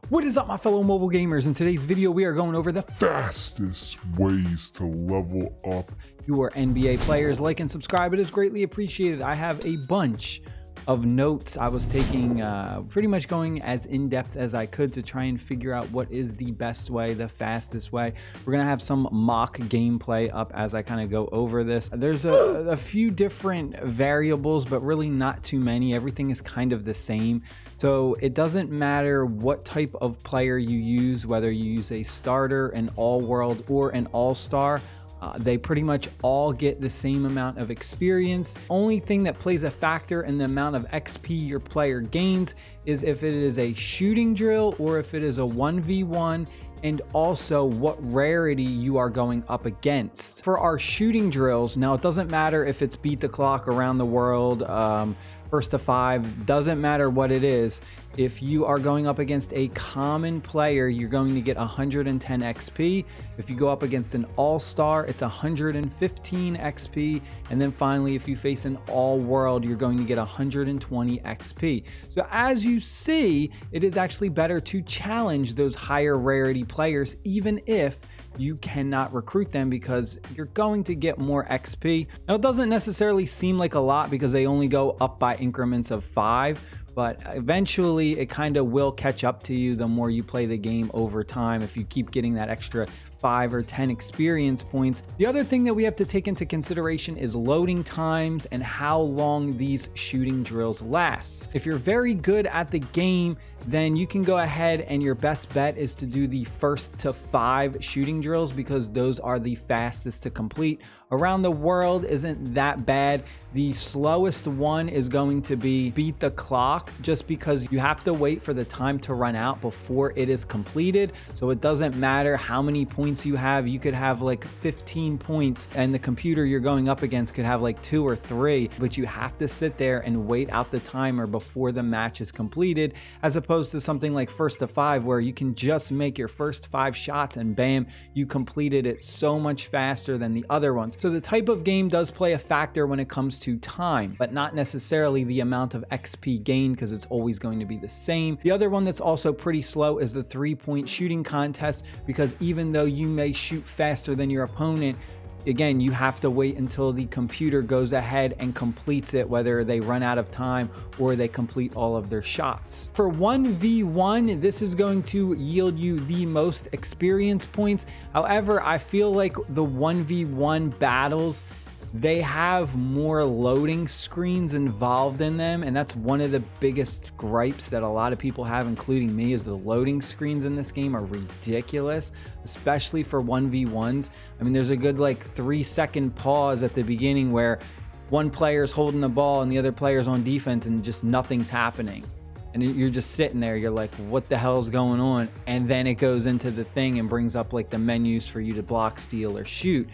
What is up, my fellow mobile gamers? In today's video, we are going over the fastest ways to level up your NBA players. Like and subscribe, it is greatly appreciated. I have a bunch of notes I was taking, pretty much going as in-depth as I could to try and figure out what is the best way, the fastest way. We're gonna have some mock gameplay up as I kind of go over this. There's a few different variables, but really not too many. Everything is kind of the same. So it doesn't matter what type of player you use, whether you use a starter, an all-world, or an all-star. They pretty much all get the same amount of experience. Only thing that plays a factor in the amount of XP your player gains is if it is a shooting drill or if it is a 1v1, and also what rarity you are going up against. For our shooting drills, now it doesn't matter if it's beat the clock around the world, first to 5, doesn't matter what it is. If you are going up against a common player, you're going to get 110 XP. If you go up against an all-star, it's 115 XP. And then finally, if you face an all-world, you're going to get 120 XP. So as you see, it is actually better to challenge those higher rarity players, even if you cannot recruit them, because you're going to get more XP. Now, it doesn't necessarily seem like a lot because they only go up by increments of 5, but eventually it kind of will catch up to you the more you play the game over time if you keep getting that extra 5 or 10 experience points. The other thing that we have to take into consideration is loading times and how long these shooting drills last. If you're very good at the game, then you can go ahead and your best bet is to do the first to 5 shooting drills because those are the fastest to complete. Around the world isn't that bad. The slowest one is going to be beat the clock, just because you have to wait for the time to run out before it is completed. So it doesn't matter how many points you have. You could have like 15 points and the computer you're going up against could have like 2 or 3, but you have to sit there and wait out the timer before the match is completed, as opposed to something like first to 5 where you can just make your first 5 shots and bam, you completed it so much faster than the other ones. So the type of game does play a factor when it comes to time, but not necessarily the amount of XP gained, because it's always going to be the same. The other one that's also pretty slow is the 3-point shooting contest, because even though you may shoot faster than your opponent, again, you have to wait until the computer goes ahead and completes it, whether they run out of time or they complete all of their shots. For 1v1, this is going to yield you the most experience points. However, I feel like the 1v1 battles, they have more loading screens involved in them, and that's one of the biggest gripes that a lot of people have, including me, is the loading screens in this game are ridiculous, especially for 1v1s. I mean, there's a good like 3-second pause at the beginning where one player's holding the ball and the other player's on defense and just nothing's happening. And you're just sitting there, you're like, what the hell's going on? And then it goes into the thing and brings up like the menus for you to block, steal, or shoot.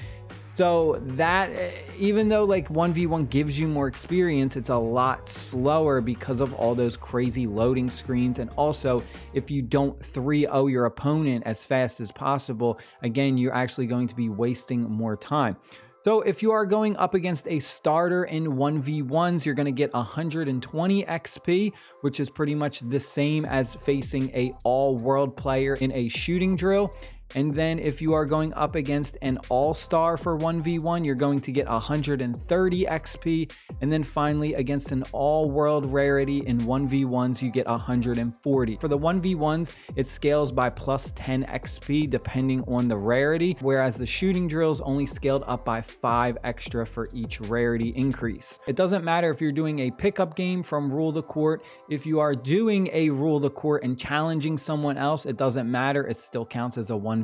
So that, even though like 1v1 gives you more experience, it's a lot slower because of all those crazy loading screens. And also, if you don't 3-0 your opponent as fast as possible, again, you're actually going to be wasting more time. So if you are going up against a starter in 1v1s, you're going to get 120 XP, which is pretty much the same as facing a all-world player in a shooting drill. And then if you are going up against an all-star for 1v1, you're going to get 130 XP. And then finally, against an all-world rarity in 1v1s, you get 140. For the 1v1s, it scales by plus 10 XP depending on the rarity, whereas the shooting drills only scaled up by 5 extra for each rarity increase. It doesn't matter if you're doing a pickup game from Rule the Court. If you are doing a Rule the Court and challenging someone else, it doesn't matter. It still counts as a 1v1.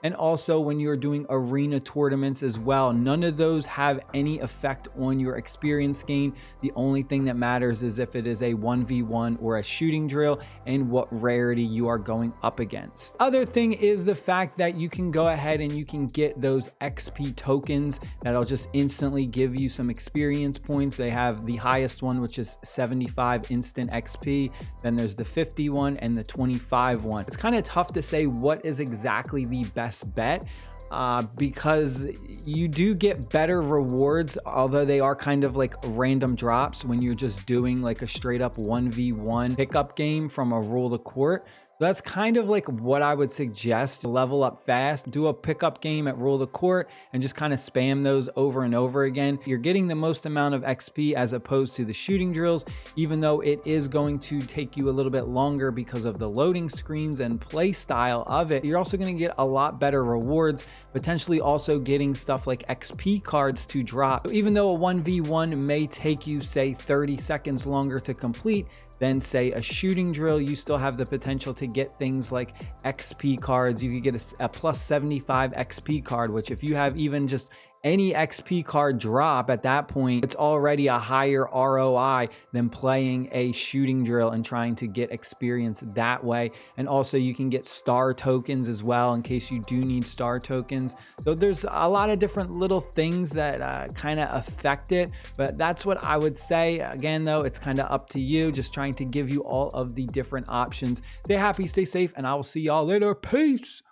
And also when you're doing arena tournaments as well, none of those have any effect on your experience gain. The only thing that matters is if it is a 1v1 or a shooting drill and what rarity you are going up against. Other thing is the fact that you can go ahead and you can get those XP tokens that'll just instantly give you some experience points. They have the highest one, which is 75 instant XP. Then there's the 50 one and the 25 one. It's kind of tough to say what is exactly the best bet. because you do get better rewards, although they are kind of like random drops when you're just doing like a straight up 1v1 pickup game from a Rule the Court. That's kind of like what I would suggest to level up fast. Do a pickup game at Rule of the Court and just kind of spam those over and over again. You're getting the most amount of XP as opposed to the shooting drills, even though it is going to take you a little bit longer because of the loading screens and play style of it. You're also going to get a lot better rewards, potentially also getting stuff like XP cards to drop. So even though a 1v1 may take you, say, 30 seconds longer to complete, then say a shooting drill, you still have the potential to get things like XP cards. You could get a plus 75 XP card, which if you have even just any XP card drop at that point, it's already a higher ROI than playing a shooting drill and trying to get experience that way. And also you can get star tokens as well in case you do need star tokens. So there's a lot of different little things that kind of affect it, but that's what I would say. Again, though, it's kind of up to you, just trying to give you all of the different options. Stay happy, stay safe, and I will see y'all later. Peace.